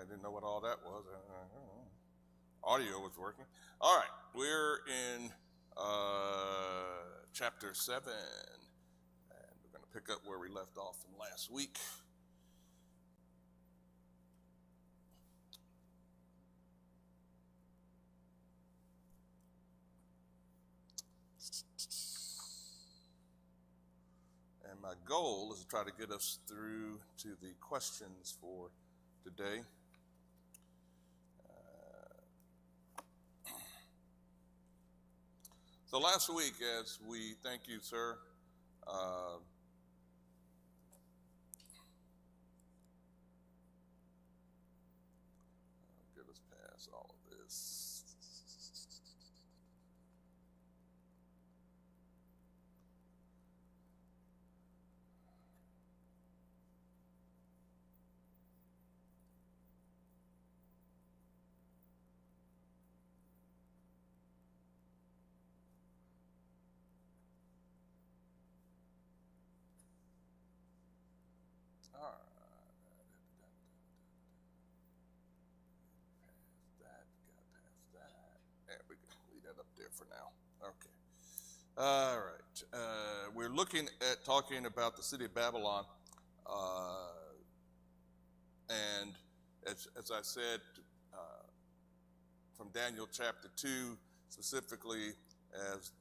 I didn't know what all that was. Audio was working. All right, we're in chapter 7, and we're going to pick up where we left off from last week. And my goal is to try to get us through to the questions for today. So last week, as we, thank you, sir, get us past all of this. All right. Past that. There we go. Leave that up there for now. Okay. All right. We're looking at talking about the city of Babylon. And as I said, from Daniel chapter 2, specifically as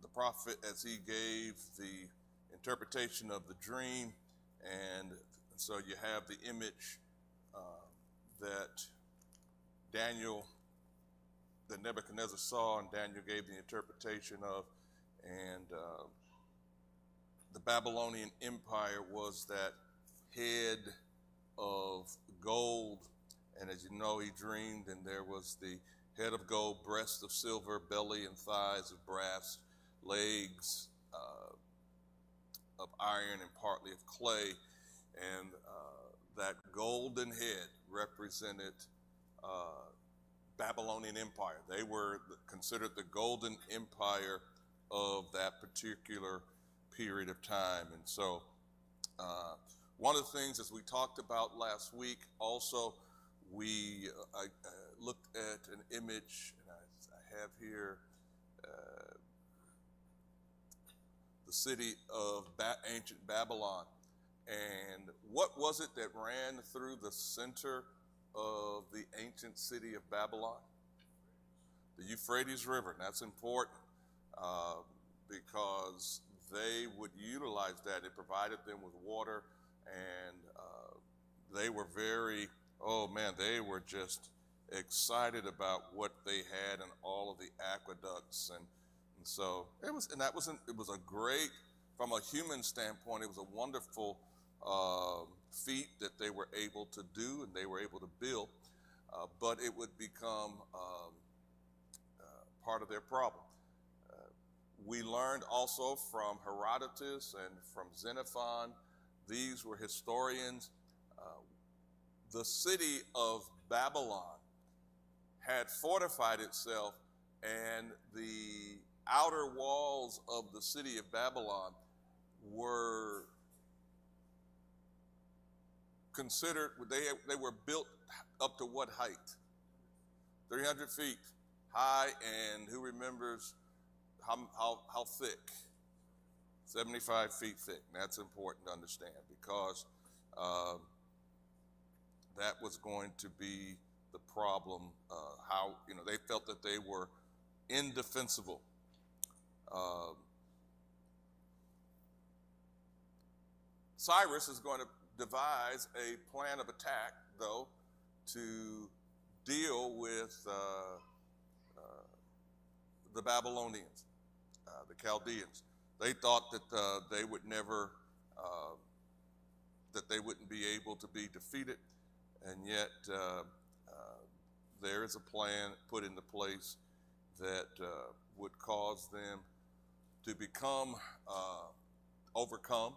the prophet, as he gave the interpretation of the dream, and so you have the image that Nebuchadnezzar saw, and Daniel gave the interpretation of, and the Babylonian Empire was that head of gold, and as you know, he dreamed, and there was the head of gold, breast of silver, belly and thighs of brass, legs of iron and partly of clay, and that golden head represented Babylonian Empire. They were considered the golden empire of that particular period of time. And so one of the things, as we talked about last week, also I looked at an image, and I have here the city of ancient Babylon. And what was it that ran through the center of the ancient city of Babylon? The Euphrates River. And that's important because they would utilize that. It provided them with water, and they were they were just excited about what they had and all of the aqueducts, and so it was a great, from a human standpoint, it was a wonderful feat that they were able to do and they were able to build, but it would become part of their problem. We learned also from Herodotus and from Xenophon, these were historians. The city of Babylon had fortified itself, and the outer walls of the city of Babylon were considered, they were built up to what height? 300 feet high, and who remembers how thick? 75 feet thick. And that's important to understand, because that was going to be the problem, how they felt that they were indefensible. Cyrus is going to devise a plan of attack, though, to deal with the Babylonians, the Chaldeans. They thought that they would never, that they wouldn't be able to be defeated, and yet there is a plan put into place that would cause them to become overcome.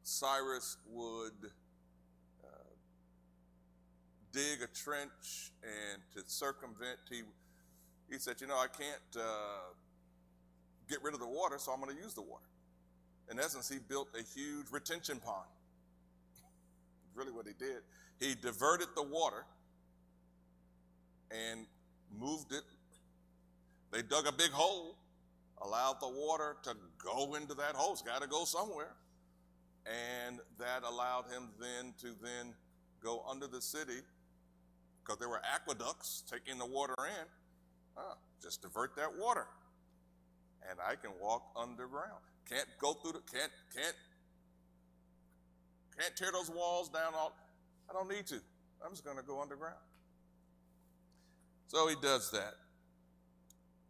Cyrus would dig a trench, and to circumvent, he said, I can't get rid of the water, so I'm going to use the water. In essence, he built a huge retention pond. Really what he did. He diverted the water and moved it. They dug a big hole, allowed the water to go into that hole. It's got to go somewhere. And that allowed him to go under the city, because there were aqueducts taking the water in. Just divert that water, and I can walk underground. Can't go through can't tear those walls down. I don't need to. I'm just going to go underground. So he does that,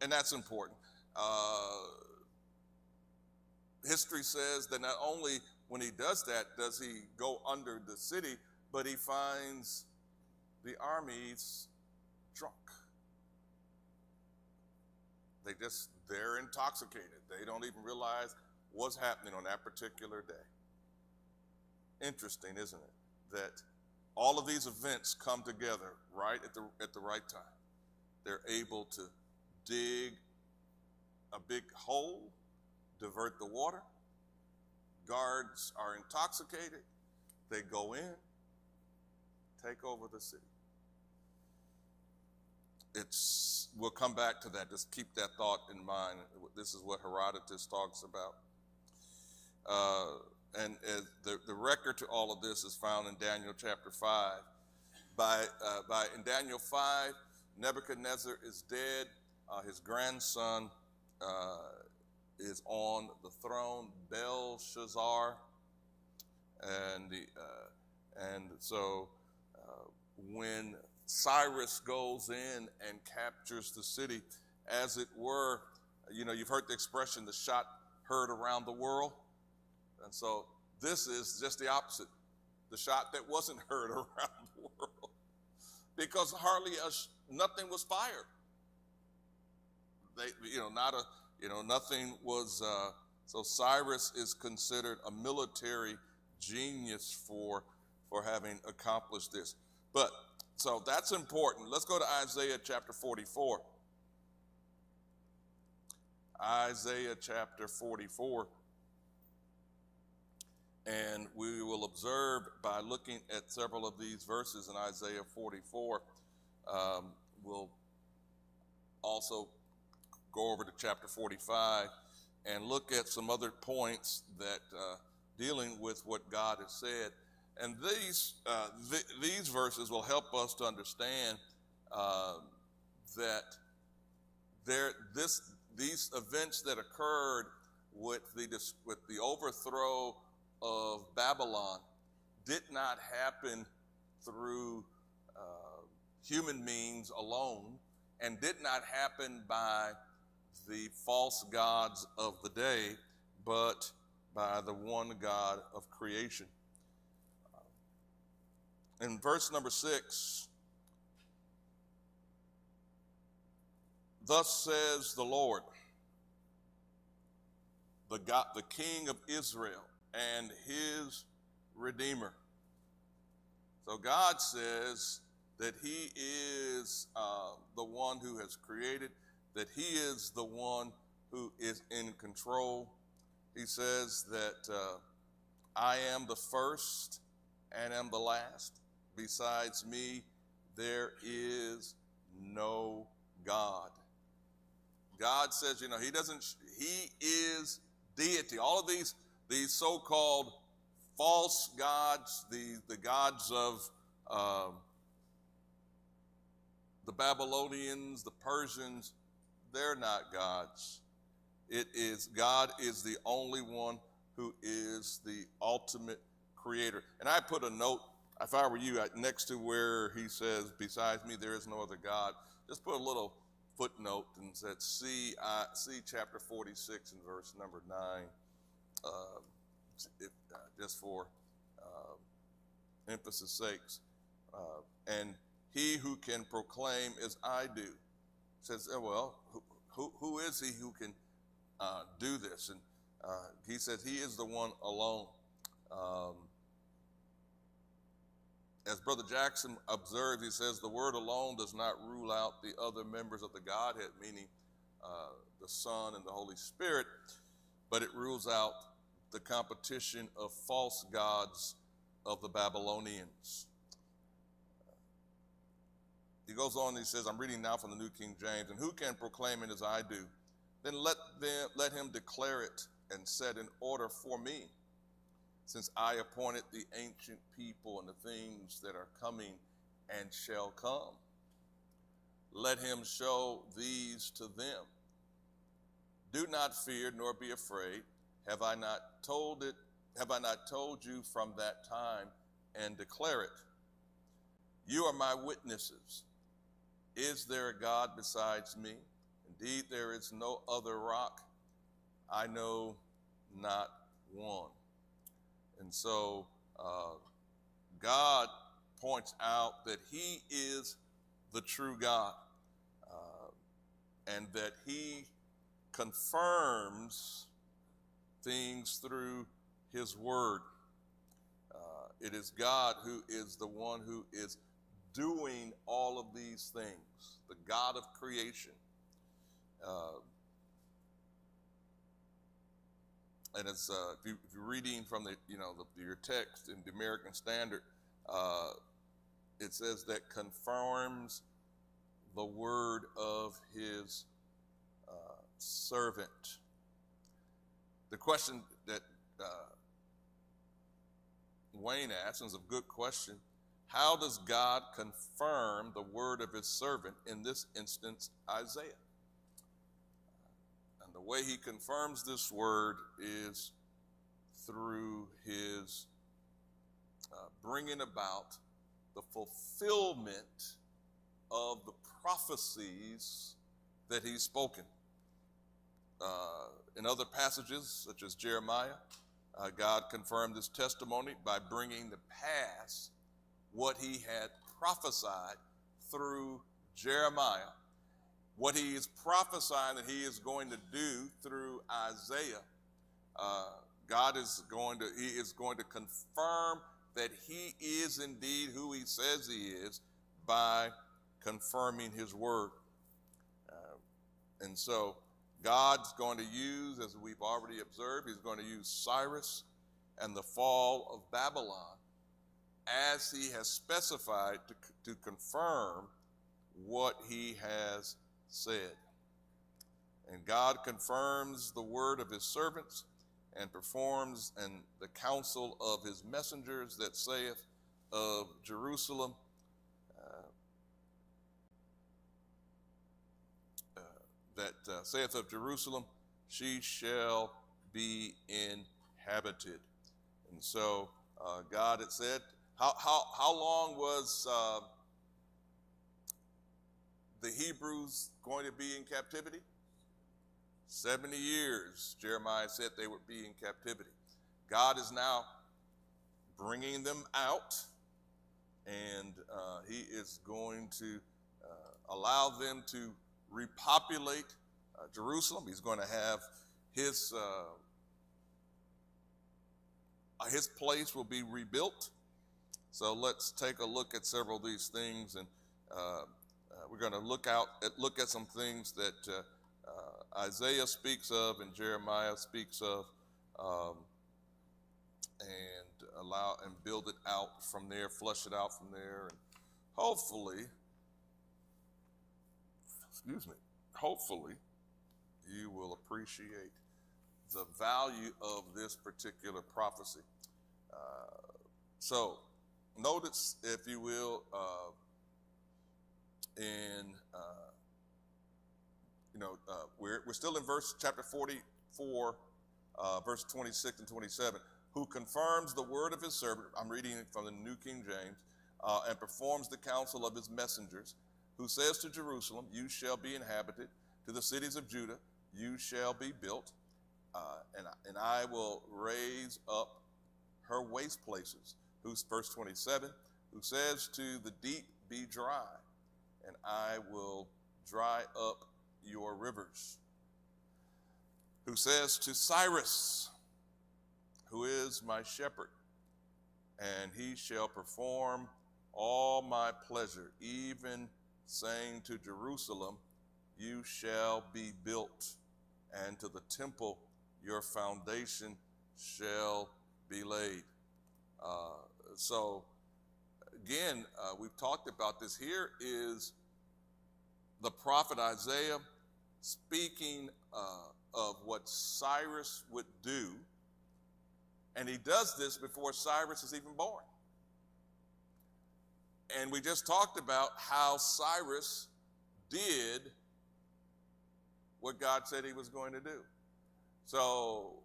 and that's important. History says that not only when he does that does he go under the city, but he finds the armies drunk. They're intoxicated. They don't even realize what's happening on that particular day. Interesting, isn't it? That all of these events come together right at the right time. They're able to dig a big hole, divert the water. Guards are intoxicated. They go in, take over the city. We'll come back to that. Just keep that thought in mind. This is what Herodotus talks about. And the record to all of this is found in Daniel chapter 5. In Daniel 5, Nebuchadnezzar is dead. His grandson is on the throne, Belshazzar. And so when Cyrus goes in and captures the city, as it were, you've heard the expression, the shot heard around the world. And so this is just the opposite, the shot that wasn't heard around the world, because hardly nothing was fired. Nothing was, so Cyrus is considered a military genius for having accomplished this. So that's important. Let's go to Isaiah chapter 44. Isaiah chapter 44. And we will observe by looking at several of these verses in Isaiah 44. We'll also go over to chapter 45 and look at some other points that dealing with what God has said. And these verses will help us to understand that these events that occurred with the overthrow of Babylon did not happen through human means alone, and did not happen by the false gods of the day, but by the one God of creation. In verse number 6, thus says the Lord, the King of Israel and his Redeemer. So God says that he is the one who has created, that he is the one who is in control. He says that I am the first and am the last. Besides me, there is no God. God says, he is deity. All of these so-called false gods, the gods of the Babylonians, the Persians, they're not gods. God is the only one who is the ultimate creator. And I put a note, if I were you, next to where he says, besides me, there is no other God, just put a little footnote and said, see chapter 46 and verse number 9, just for emphasis sakes. And he who can proclaim as I do says, who is he who can do this? And he says he is the one alone. As Brother Jackson observed, he says the word alone does not rule out the other members of the Godhead, meaning the Son and the Holy Spirit, but it rules out the competition of false gods of the Babylonians. He goes on and he says, I'm reading now from the New King James, and who can proclaim it as I do? Then let him declare it and set in order for me, since I appointed the ancient people and the things that are coming and shall come. Let him show these to them. Do not fear nor be afraid. Have I not told you from that time, and declare it? You are my witnesses. Is there a God besides me? Indeed, there is no other rock. I know not one. And so God points out that he is the true God, and that he confirms things through his word. It is God who is the one who is doing all of these things, the God of creation. And as if you're reading from your text in the American Standard, it says that confirms the word of his servant. The question that Wayne asked is a good question. How does God confirm the word of his servant, in this instance, Isaiah? And the way he confirms this word is through his bringing about the fulfillment of the prophecies that he's spoken. In other passages, such as Jeremiah, God confirmed his testimony by bringing to pass what he had prophesied through Jeremiah. What he is prophesying that he is going to do through Isaiah, God is going to confirm that he is indeed who he says he is by confirming his word. And so God's going to use, as we've already observed, he's going to use Cyrus and the fall of Babylon as he has specified to confirm what he has said. And God confirms the word of his servants and performs in the counsel of his messengers that saith of Jerusalem, saith of Jerusalem, she shall be inhabited. And so God had said, how long was the Hebrews going to be in captivity? 70 years, Jeremiah said they would be in captivity. God is now bringing them out, and he is going to allow them to repopulate Jerusalem. He's going to have his place will be rebuilt. So let's take a look at several of these things, and we're going to look at some things that Isaiah speaks of and Jeremiah speaks of, and build it out from there, flush it out from there, and hopefully you will appreciate the value of this particular prophecy. So notice, if you will, we're still in chapter 44, verse 26 and 27. Who confirms the word of his servant, I'm reading it from the New King James, and performs the counsel of his messengers, who says to Jerusalem, you shall be inhabited, to the cities of Judah, you shall be built, and I will raise up her waste places. Who's verse 27, who says to the deep, be dry, and I will dry up your rivers. Who says to Cyrus, who is my shepherd, and he shall perform all my pleasure, even saying to Jerusalem, you shall be built, and to the temple your foundation shall be laid. So again, we've talked about this. Here is the prophet Isaiah speaking of what Cyrus would do, and he does this before Cyrus is even born. And we just talked about how Cyrus did what God said he was going to do. So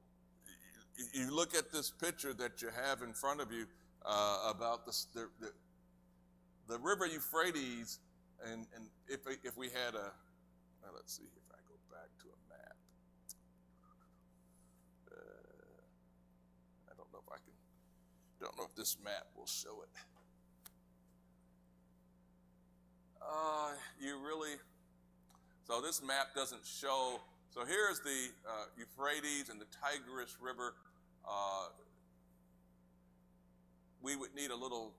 you look at this picture that you have in front of you about the river Euphrates, and if we had a, let's see if I go back to a map. I don't know if this map will show it. So this map doesn't show. So here's the Euphrates and the Tigris River. We would need a little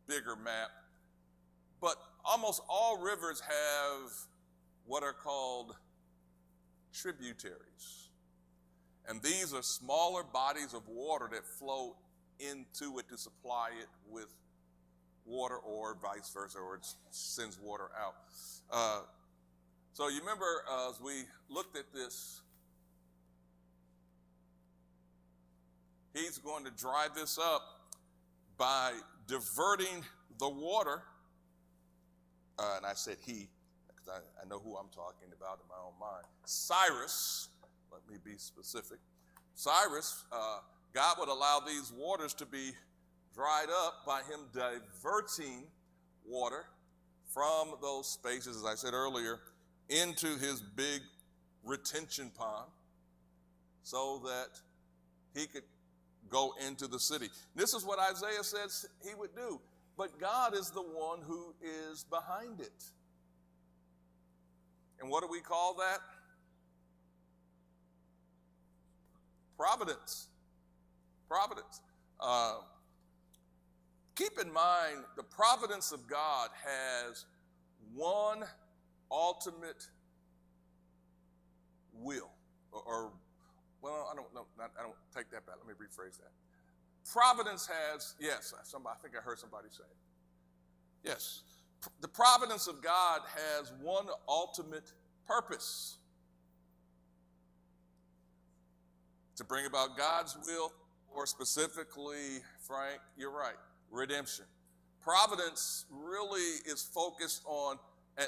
bigger map. But almost all rivers have what are called tributaries. And these are smaller bodies of water that flow into it to supply it with water, or vice versa, or it sends water out. So you remember as we looked at this, he's going to dry this up by diverting the water. And I said he, because I know who I'm talking about in my own mind. Cyrus, let me be specific. Cyrus, God would allow these waters to be dried up by him diverting water from those spaces, as I said earlier, into his big retention pond so that he could go into the city. This is what Isaiah says he would do. But God is the one who is behind it. And what do we call that? Providence. Providence. Keep in mind, the providence of God has one ultimate will. Well, I don't take that back. Let me rephrase that. Providence has, yes, I think I heard somebody say it. Yes, the providence of God has one ultimate purpose: to bring about God's will, or specifically, Frank, you're right, redemption. Providence really is focused on,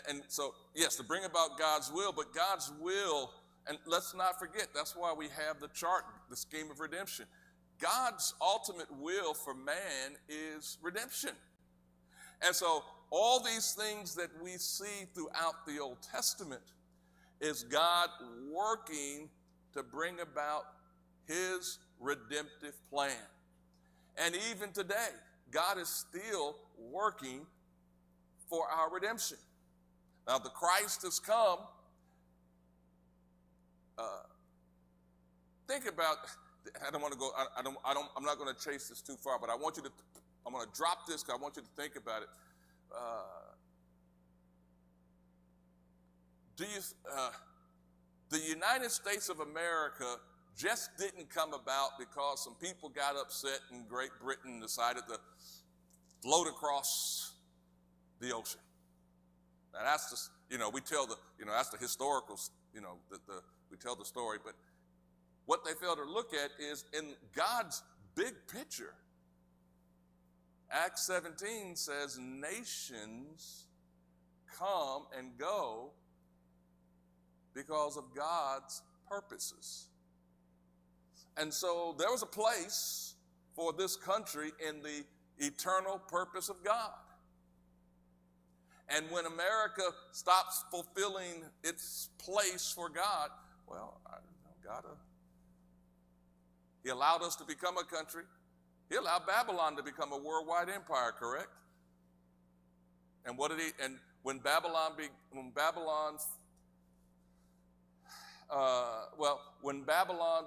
and so, yes, to bring about God's will, but God's will, and let's not forget, that's why we have the chart, the scheme of redemption. God's ultimate will for man is redemption. And so all these things that we see throughout the Old Testament is God working to bring about his redemptive plan. And even today, God is still working for our redemption. Now, the Christ has come. Think about, I don't want to go, I'm not going to chase this too far, but I'm going to drop this because I want you to think about it. The United States of America just didn't come about because some people got upset and Great Britain decided to float across the ocean. Now that's just, we tell that's the historical, we tell the story, but what they fail to look at is in God's big picture. Acts 17 says nations come and go because of God's purposes. And so there was a place for this country in the eternal purpose of God. And when America stops fulfilling its place for God, well, he allowed us to become a country. He allowed Babylon to become a worldwide empire, correct? And what did he? And when Babylon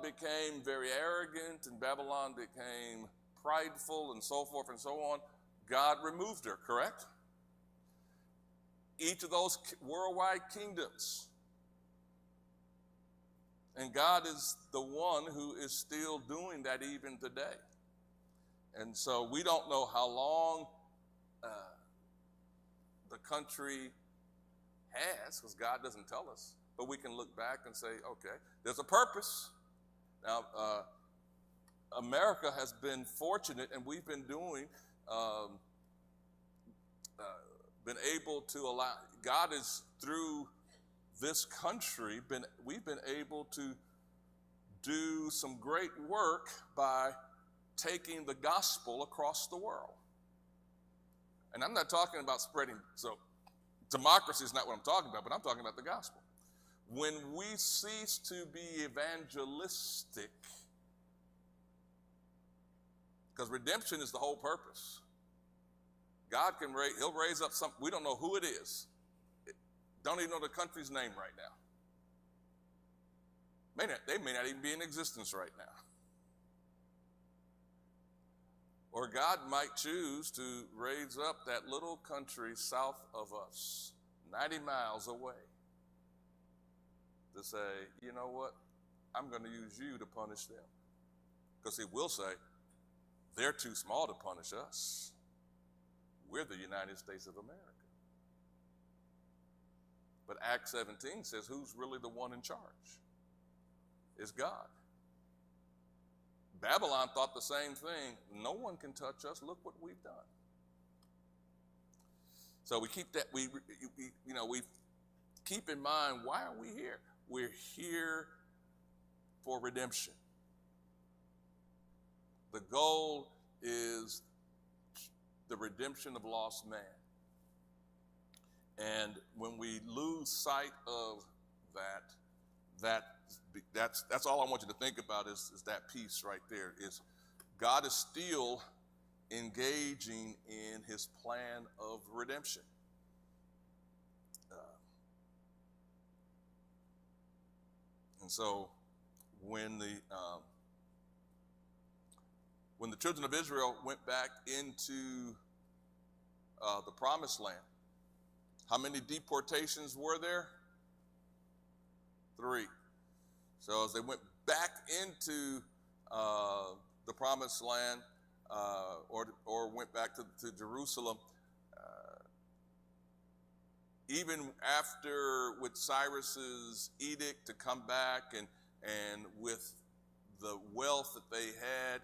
became very arrogant and Babylon became prideful and so forth and so on, God removed her, correct? Each of those worldwide kingdoms. And God is the one who is still doing that even today. And so we don't know how long the country has, because God doesn't tell us. But we can look back and say, okay, there's a purpose. Now, America has been fortunate, and we've been been able to allow, God is through this country, we've been able to do some great work by taking the gospel across the world. And I'm not talking about spreading, so democracy is not what I'm talking about, but I'm talking about the gospel. When we cease to be evangelistic, because redemption is the whole purpose. God he'll raise up some, we don't know who it is. Don't even know the country's name right now. They may not even be in existence right now. Or God might choose to raise up that little country south of us, 90 miles away, to say, you know what? I'm going to use you to punish them. Because he will say, they're too small to punish us. We're the United States of America. But Acts 17 says, who's really the one in charge? It's God. Babylon thought the same thing. No one can touch us. Look what we've done. So we keep that. We keep in mind, why are we here? We're here for redemption. The goal is the redemption of lost man. And when we lose sight of that's all I want you to think about is that piece right there. Is God is still engaging in his plan of redemption. And so when the children of Israel went back into the promised land, how many deportations were there? 3. So as they went back into the promised land, or went back to Jerusalem, even after with Cyrus's edict to come back and with the wealth that they had,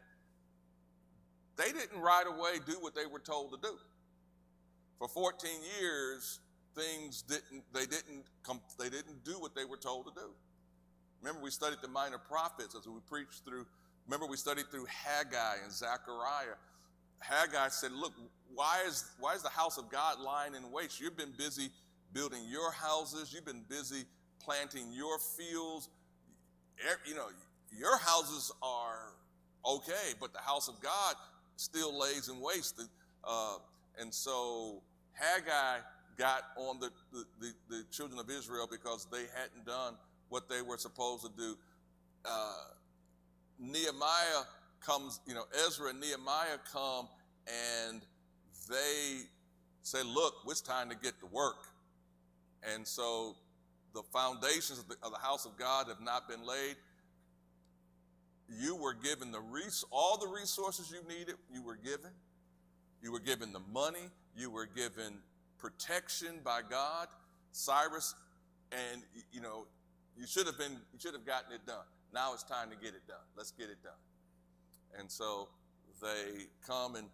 they didn't right away do what they were told to do. For 14 years, they didn't do what they were told to do. Remember, we studied the minor prophets as we preached through. Remember, we studied through Haggai and Zechariah. Haggai said, look, why is the house of God lying in waste? You've been busy building your houses. You've been busy planting your fields. Your houses are okay, but the house of God still lays in waste. And so Haggai got on the children of Israel because they hadn't done what they were supposed to do. Nehemiah comes, Ezra and Nehemiah come and they say, look, it's time to get to work. And so the foundations of the house of God have not been laid. You were given all the resources you needed. You were given. You were given the money. You were given protection by God. Cyrus, and you should have gotten it done. Now it's time to get it done. Let's get it done. And so they come and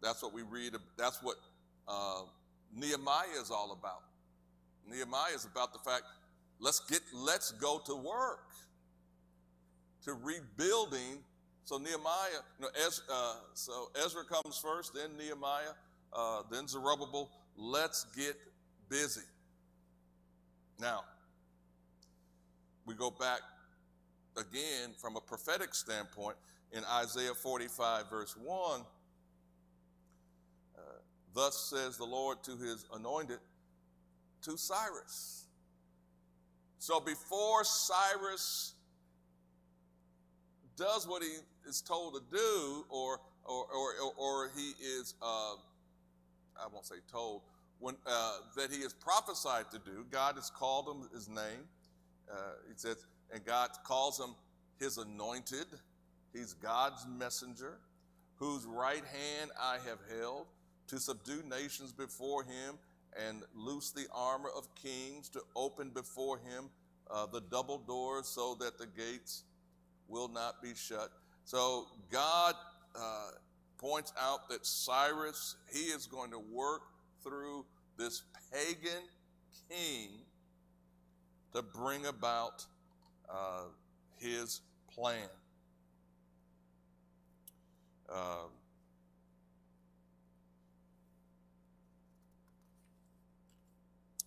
that's what we read. That's what Nehemiah is all about. Nehemiah is about the fact, let's go to work to rebuilding. So Nehemiah, so Ezra comes first, then Nehemiah, then Zerubbabel. Let's get busy. Now, we go back again from a prophetic standpoint in Isaiah 45, verse 1. Thus says the Lord to his anointed, to Cyrus. So before Cyrus does what he is told to do, or he is, I won't say told, that he is prophesied to do, God has called him his name. He says, and God calls him his anointed. He's God's messenger, whose right hand I have held to subdue nations before him and loose the armor of kings, to open before him the double doors so that the gates will not be shut. So God points out that Cyrus, he is going to work through this pagan king to bring about his plan.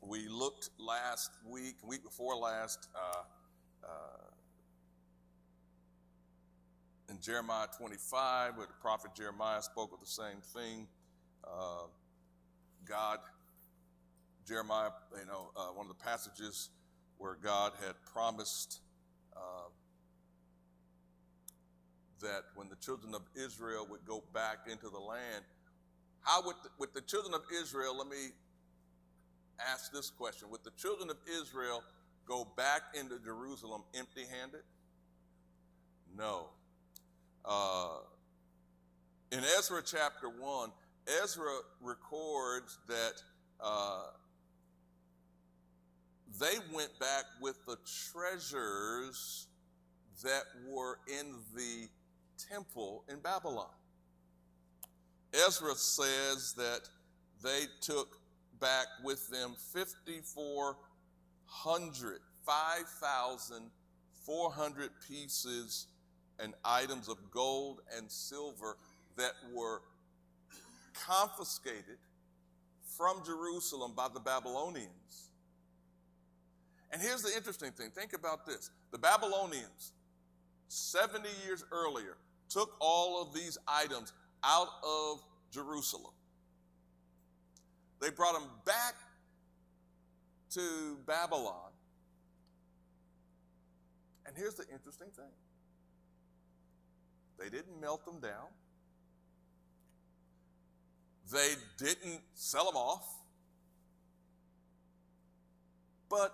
We looked last week before last, in Jeremiah 25, where the prophet Jeremiah spoke of the same thing. Jeremiah, one of the passages where God had promised that when the children of Israel would go back into the land, how would the children of Israel, let me ask this question, would the children of Israel go back into Jerusalem empty-handed? No. In Ezra chapter 1, Ezra records that they went back with the treasures that were in the temple in Babylon. Ezra says that they took back with them 5,400 pieces and items of gold and silver that were confiscated from Jerusalem by the Babylonians. And here's the interesting thing. Think about this. The Babylonians, 70 years earlier, took all of these items out of Jerusalem. They brought them back to Babylon. And here's the interesting thing. They didn't melt them down. They didn't sell them off. But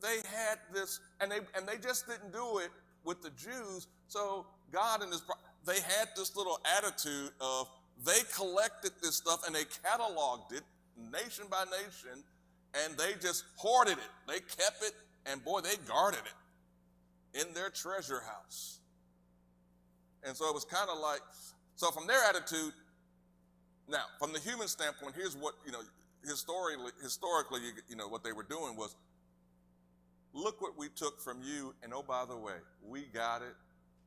they had this, and they just didn't do it with the Jews. So God they had this little attitude of, they collected this stuff and they cataloged it nation by nation, and they just hoarded it. They kept it, and boy, they guarded it in their treasure house. And so it was kind of like, so from their attitude, now from the human standpoint, here's what, historically, what they were doing was, look what we took from you, and oh, by the way, we got it,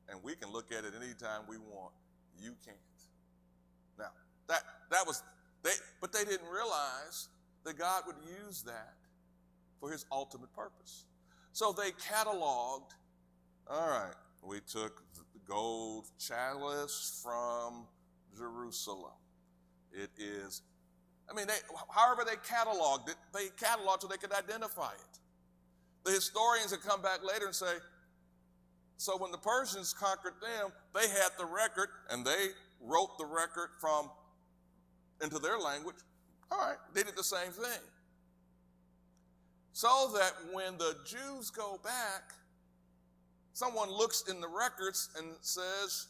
and we can look at it anytime we want. You can't. Now, that was, but they didn't realize that God would use that for his ultimate purpose. So they cataloged, all right, we took the gold chalice from Jerusalem. It is, however they cataloged it, they cataloged so they could identify it. The historians have come back later and say, so when the Persians conquered them, they had the record, and they wrote the record into their language. All right, they did the same thing. So that when the Jews go back, someone looks in the records and says,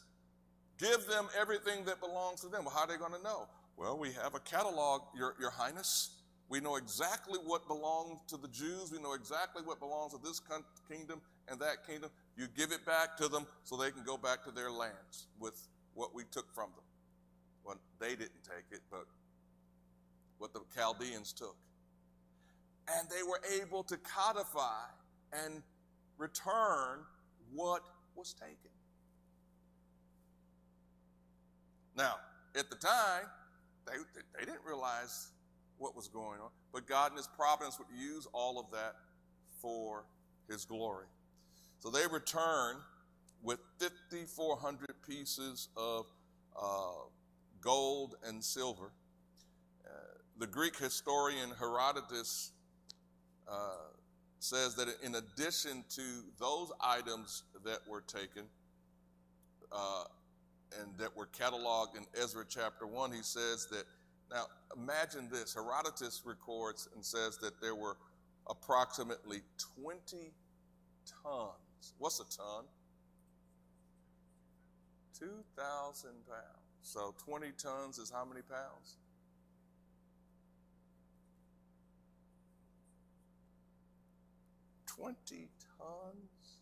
give them everything that belongs to them. Well, how are they going to know? Well, we have a catalog, Your Highness. We know exactly what belongs to the Jews. We know exactly what belongs to this kingdom and that kingdom. You give it back to them so they can go back to their lands with what we took from them. Well, they didn't take it, but what the Chaldeans took. And they were able to codify and return what was taken. Now, at the time, they didn't realize what was going on, but God in his providence would use all of that for his glory. So they returned with 5,400 pieces of gold and silver. The Greek historian Herodotus says that in addition to those items that were taken and that were cataloged in Ezra chapter 1, he says that, now imagine this, Herodotus records and says that there were approximately 20 tons tons. What's a ton? 2,000 pounds. So 20 tons is how many pounds? 20 tons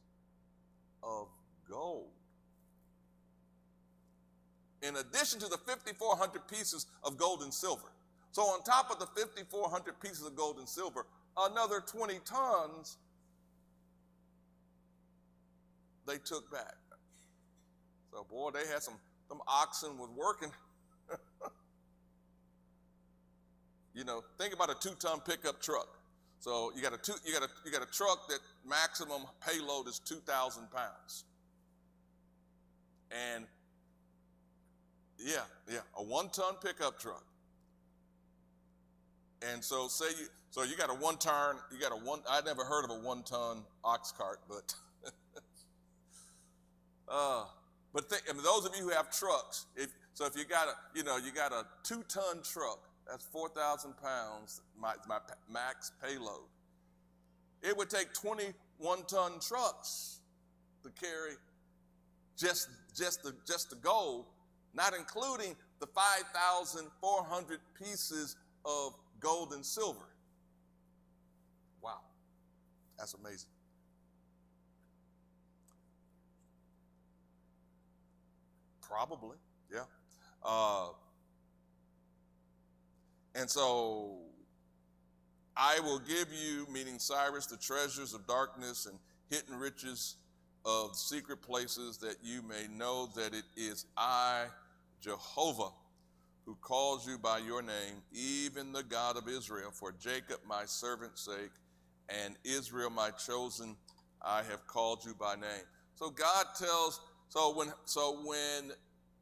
of gold. In addition to the 5,400 pieces of gold and silver. So on top of the 5,400 pieces of gold and silver, another 20 tons they took back. So boy, they had some oxen was working. You know, think about a 2-ton pickup truck. So you got a truck that maximum payload is 2,000 pounds. And yeah, a 1-ton pickup truck. And so you got a 1-ton, I never heard of a 1-ton ox cart, but those of you who have trucks, if you got a 2-ton truck, that's 4,000 pounds, my max payload. It would take 21-ton trucks to carry just the gold, not including the 5,400 pieces of gold and silver. Wow, that's amazing. Probably, yeah. And so I will give you, meaning Cyrus, the treasures of darkness and hidden riches of secret places, that you may know that it is I, Jehovah, who calls you by your name, even the God of Israel. For Jacob my servant's sake, and Israel my chosen, I have called you by name. So God tells, so when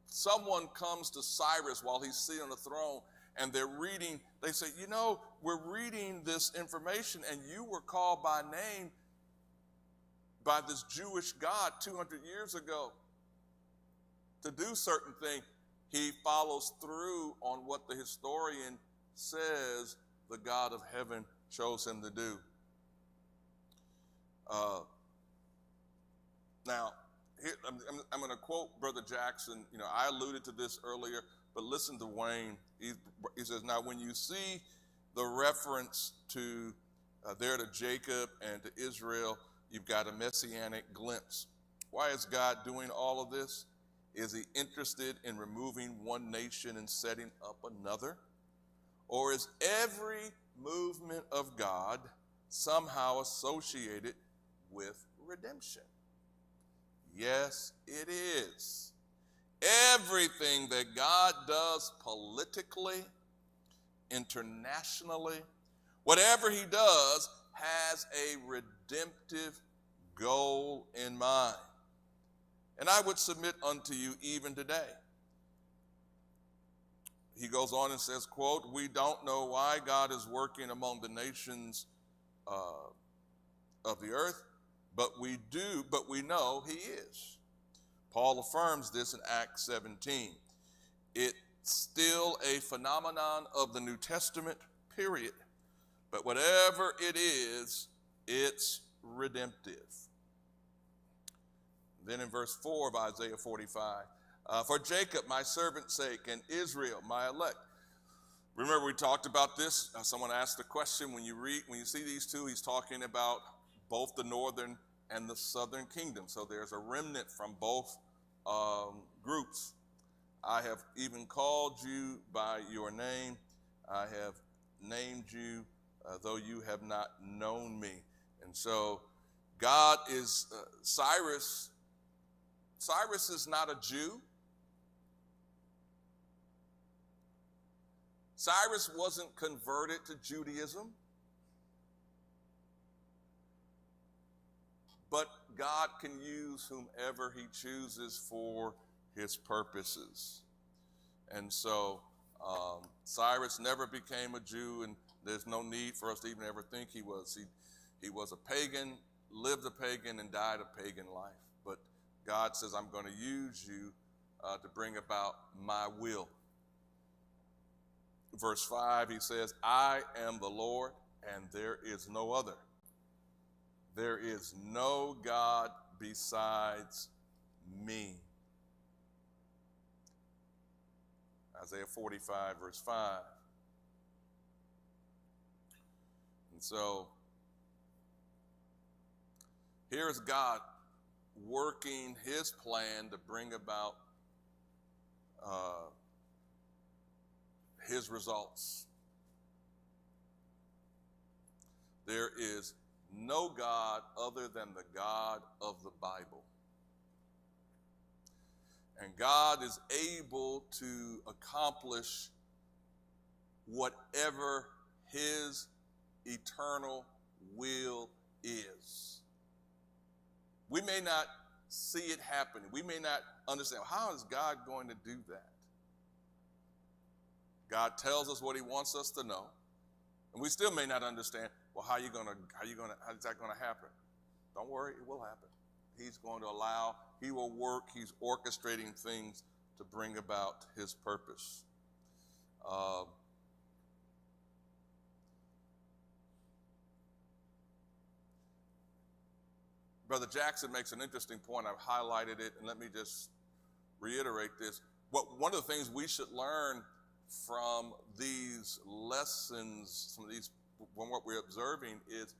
someone comes to Cyrus while he's sitting on the throne and they're reading, they say, you know, we're reading this information and you were called by name by this Jewish God 200 years ago to do certain things. He follows through on what the historian says the God of heaven chose him to do. Now, here, I'm going to quote Brother Jackson. You know, I alluded to this earlier, but listen to Wayne. He says, now when you see the reference to there to Jacob and to Israel, you've got a messianic glimpse. Why is God doing all of this? Is he interested in removing one nation and setting up another? Or is every movement of God somehow associated with redemption? Yes, it is. Everything that God does politically, internationally, whatever he does has a redemptive goal in mind. And I would submit unto you even today. He goes on and says, quote, we don't know why God is working among the nations of the earth, but we know he is. Paul affirms this in Acts 17. It's still a phenomenon of the New Testament, period. But whatever it is, it's redemptive. Then in verse 4 of Isaiah 45, for Jacob, my servant's sake, and Israel, my elect. Remember we talked about this. Someone asked the question, when you see these two, he's talking about both the northern and the southern kingdom. So there's a remnant from both groups. I have even called you by your name. I have named you, though you have not known me. And so God is, Cyrus is not a Jew. Cyrus wasn't converted to Judaism. But God can use whomever he chooses for his purposes. And so Cyrus never became a Jew, and there's no need for us to even ever think he was. He was a pagan, lived a pagan, and died a pagan life. But God says, I'm going to use you to bring about my will. Verse 5, he says, I am the Lord, and there is no other. There is no God besides me. Isaiah 45, verse 5. And so, here's God working his plan to bring about his results. There is no God other than the God of the Bible. And God is able to accomplish whatever his eternal will is. We may not see it happening. We may not understand, how is God going to do that? God tells us what he wants us to know. And we still may not understand, well, how's that going to happen? Don't worry, it will happen. He's going to allow, he will work, he's orchestrating things to bring about his purpose. Brother Jackson makes an interesting point. I've highlighted it, and let me just reiterate this. One of the things we should learn from these lessons, from what we're observing, is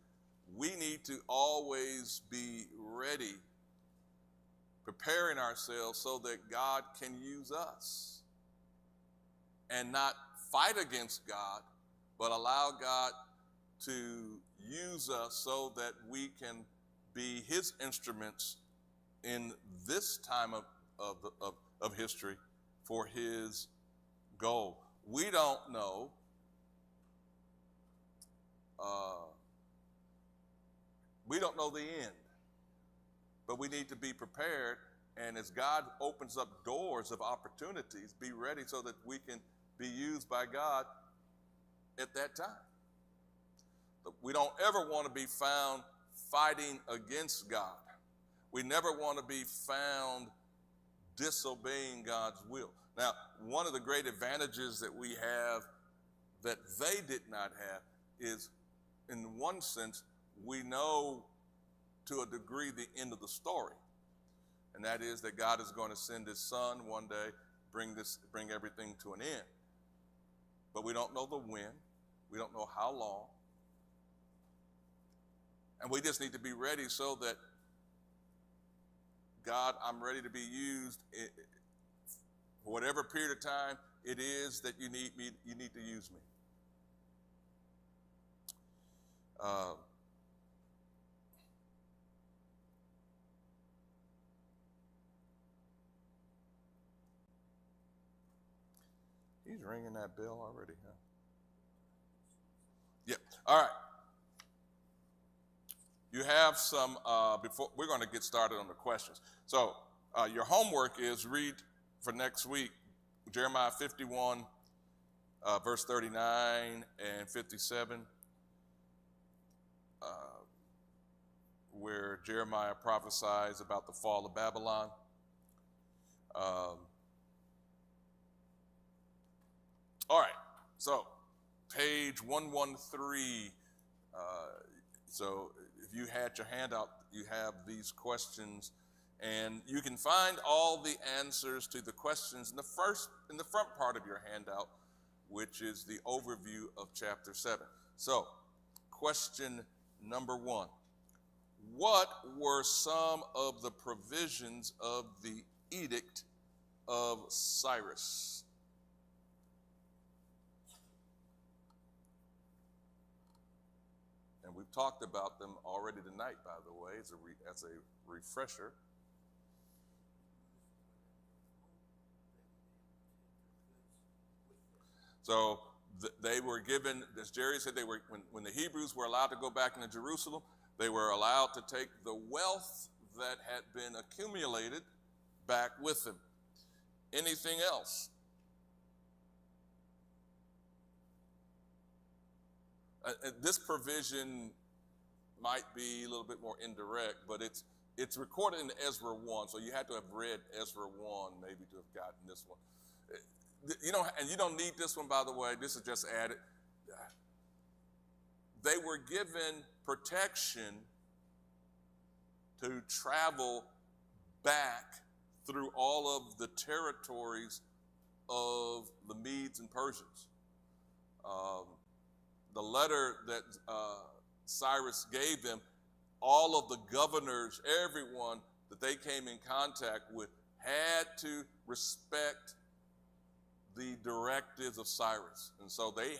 we need to always be ready, preparing ourselves so that God can use us, and not fight against God, but allow God to use us so that we can be his instruments in this time of history for his goal. We don't know the end, but we need to be prepared, and as God opens up doors of opportunities, be ready so that we can be used by God at that time. But we don't ever want to be found fighting against God. We never want to be found disobeying God's will. Now, one of the great advantages that we have that they did not have is, in one sense, we know to a degree the end of the story. And that is that God is going to send his son one day, bring everything to an end. But we don't know the when. We don't know how long. And we just need to be ready so that, God, I'm ready to be used for whatever period of time it is that you need to use me. He's ringing that bell already, huh? Yeah. All right. You have some, before we're going to get started on the questions. So your homework is read for next week Jeremiah 51, verse 39 and 57, where Jeremiah prophesies about the fall of Babylon. All right, so page 113. So if you had your handout, you have these questions, and you can find all the answers to the questions in the front part of your handout, which is the overview of chapter 7. So, question number 1. What were some of the provisions of the Edict of Cyrus? And we've talked about them already tonight, by the way, as a refresher. So they were given, as Jerry said, when the Hebrews were allowed to go back into Jerusalem, they were allowed to take the wealth that had been accumulated back with them. Anything else? This provision might be a little bit more indirect, but it's recorded in Ezra 1, so you had to have read Ezra 1 maybe to have gotten this one. And you don't need this one, by the way. This is just added. They were given protection to travel back through all of the territories of the Medes and Persians. The letter that Cyrus gave them, all of the governors, everyone that they came in contact with had to respect the directives of Cyrus. And so they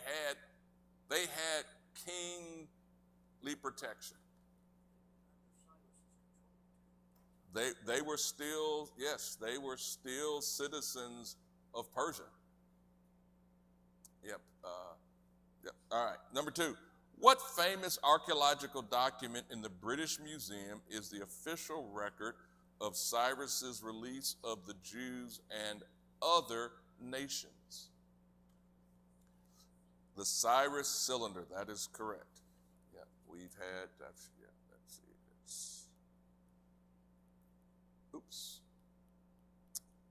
had kingly protection. They were still, yes, they were still citizens of Persia. Yep. All right. Number 2. What famous archaeological document in the British Museum is the official record of Cyrus's release of the Jews and other nations? The Cyrus cylinder. That is correct. Yeah, we've had. Let's see. Oops.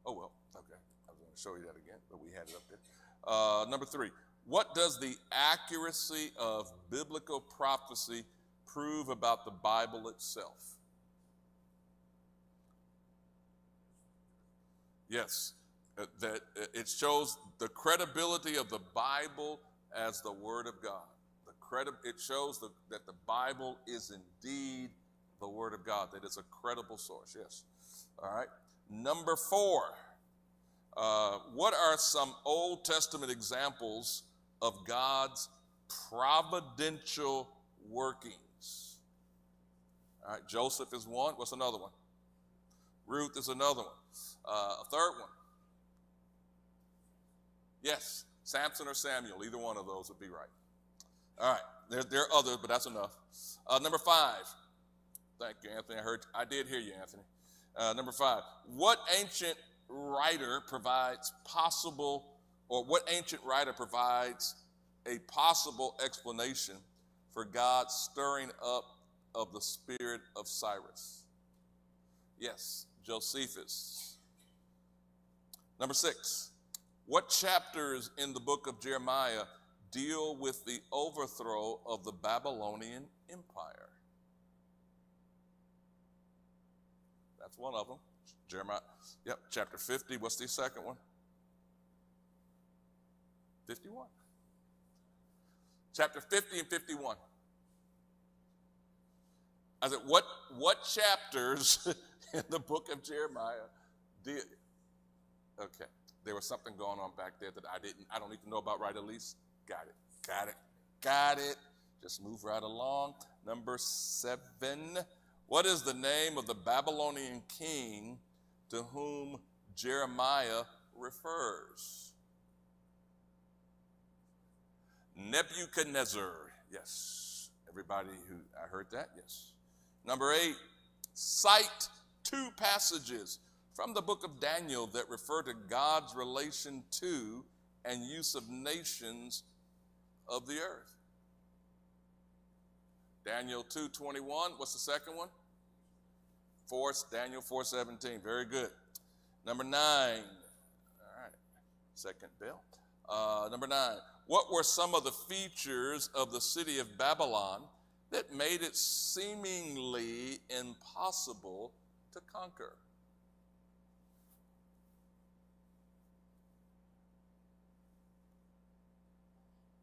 Oh well. Okay. I was going to show you that again, but we had it up there. Number 3. What does the accuracy of biblical prophecy prove about the Bible itself? Yes, that it shows the credibility of the Bible as the Word of God. It shows that the Bible is indeed the Word of God, that it's a credible source. Yes. All right. Number 4. What are some Old Testament examples of God's providential workings? All right, Joseph is one. What's another one? Ruth is another one. A third one. Yes, Samson or Samuel. Either one of those would be right. All right, there are others, but that's enough. Number 5. Thank you, Anthony. I did hear you, Anthony. Number 5. What ancient writer provides a possible explanation for God's stirring up of the spirit of Cyrus? Yes, Josephus. Number 6. What chapters in the book of Jeremiah deal with the overthrow of the Babylonian Empire? That's one of them. Jeremiah. Yep, chapter 50. What's the second one? 51. Chapter 50 and 51. I said, what chapters in the book of Jeremiah did? Okay, there was something going on back there that I don't need to know about, right, Elise? Got it. Just move right along. Number 7. What is the name of the Babylonian king to whom Jeremiah refers? Nebuchadnezzar. Yes. Everybody I heard that? Yes. Number 8. Cite 2 passages from the book of Daniel that refer to God's relation to and use of nations of the earth. Daniel 2:21. What's the second one? Daniel 4:17. Very good. Number 9. All right. Second bell. Number 9. What were some of the features of the city of Babylon that made it seemingly impossible to conquer?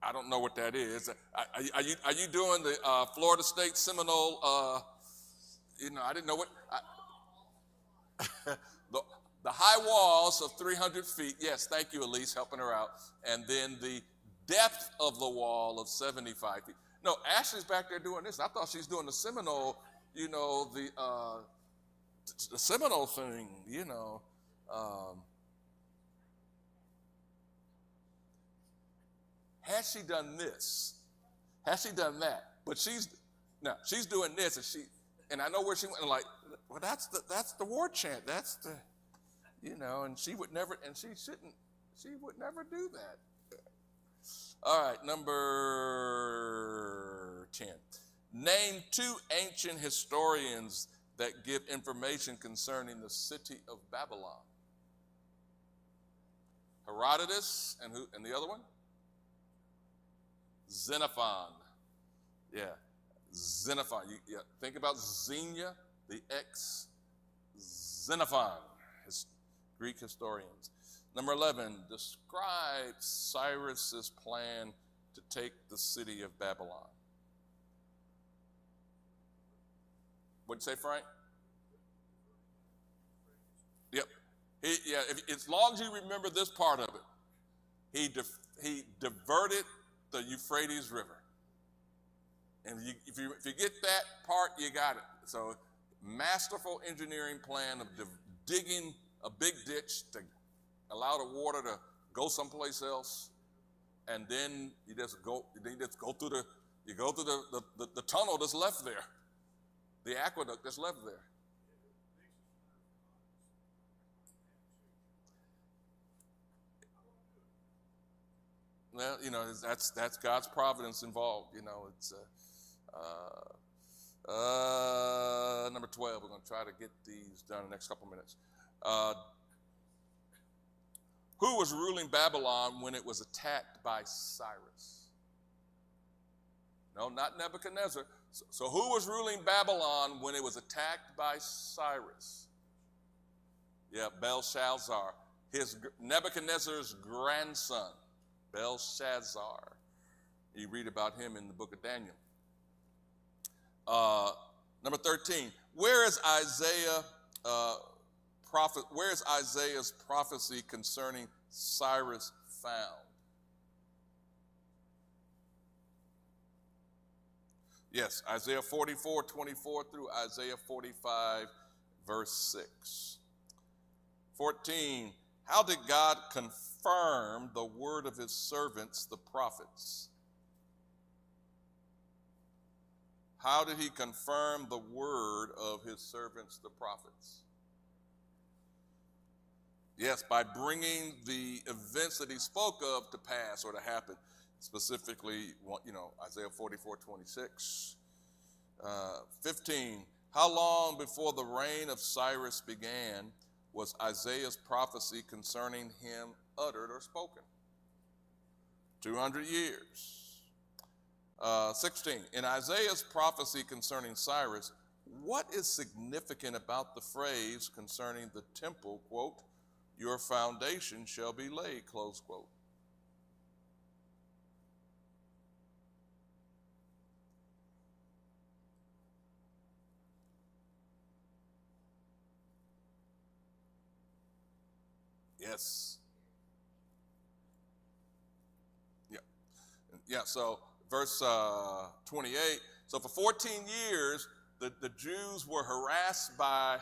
I don't know what that is. Are you doing the Florida State Seminole? I didn't know what. The high walls of 300 feet. Yes, thank you, Elise, helping her out. And then the depth of the wall of 75 feet. No, Ashley's back there doing this. I thought she's doing the Seminole, the Seminole thing, Has she done this? Has she done that? But she's doing this, and I know where she went. And well, that's the war chant. That's the, and she would never, and she would never do that. All right, number 10. Name 2 ancient historians that give information concerning the city of Babylon. Herodotus and the other one? Xenophon. Yeah, Xenophon. Think about Xenia. the ex-Xenophon, Greek historians. Number 11, describe Cyrus's plan to take the city of Babylon. What'd you say, Frank? Yep. As long as you remember this part of it, he diverted the Euphrates River. And if you get that part, you got it. So, masterful engineering plan of digging a big ditch to allow the water to go someplace else, and then you just go through the tunnel that's left there, the aqueduct that's left there. Well, that's God's providence involved. It's number 12. We're going to try to get these done in the next couple minutes. Who was ruling Babylon when it was attacked by Cyrus? No, not Nebuchadnezzar. So who was ruling Babylon when it was attacked by Cyrus? Yeah, Belshazzar, Nebuchadnezzar's grandson. Belshazzar. You read about him in the book of Daniel. Number 13. Where is Isaiah's prophecy concerning Cyrus found? Yes, Isaiah 44:24 through Isaiah 45, verse 6. 14. How did God confirm the word of his servants, the prophets? How did he confirm the word of his servants, the prophets? Yes, by bringing the events that he spoke of to pass or to happen. Specifically, Isaiah 44:26. 15. How long before the reign of Cyrus began was Isaiah's prophecy concerning him uttered or spoken? 200 years. 16. In Isaiah's prophecy concerning Cyrus, what is significant about the phrase concerning the temple, quote, your foundation shall be laid, close quote? Yes. Yeah, so verse 28. So for 14 years, the Jews were harassed by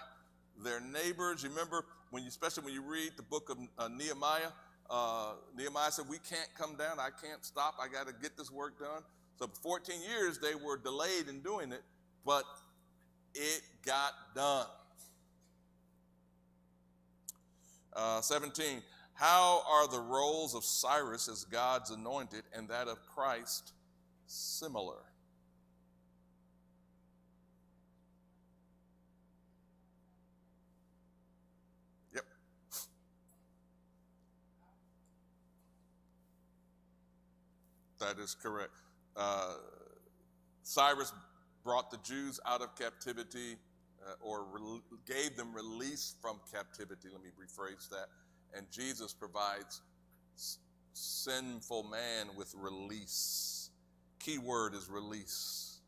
their neighbors. You remember, especially when you read the book of Nehemiah, Nehemiah said, we can't come down. I can't stop. I got to get this work done. So for 14 years, they were delayed in doing it, but it got done. 17, how are the roles of Cyrus as God's anointed and that of Christ similar? Yep. That is correct. Cyrus brought the Jews out of captivity gave them release from captivity. Let me rephrase that. And Jesus provides sinful man with release. Key word is release.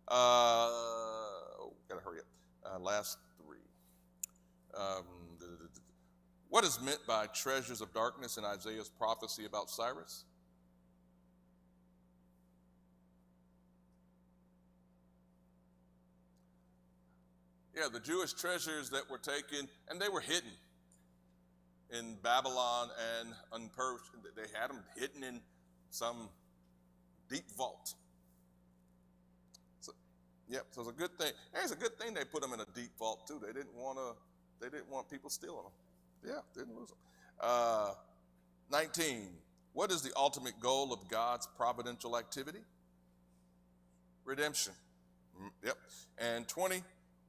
Gotta hurry up. Last three. What is meant by treasures of darkness in Isaiah's prophecy about Cyrus? Yeah, the Jewish treasures that were taken, and they were hidden in Babylon and in Persia. They had them hidden in some deep vault. So it's a good thing. It's a good thing they put them in a deep vault too. They didn't want people stealing them. Yeah, didn't lose them. 19. What is the ultimate goal of God's providential activity? Redemption. Yep. And 20.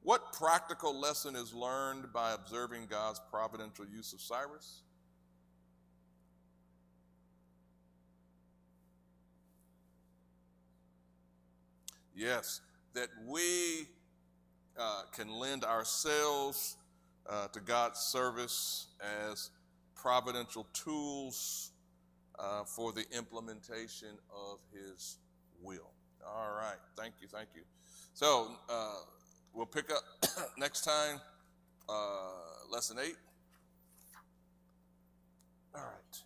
What practical lesson is learned by observing God's providential use of Cyrus? Yes, that we can lend ourselves to God's service as providential tools for the implementation of His will. All right, thank you. So we'll pick up next time, lesson 8. All right,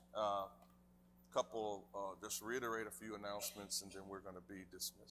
just reiterate a few announcements, and then we're going to be dismissed.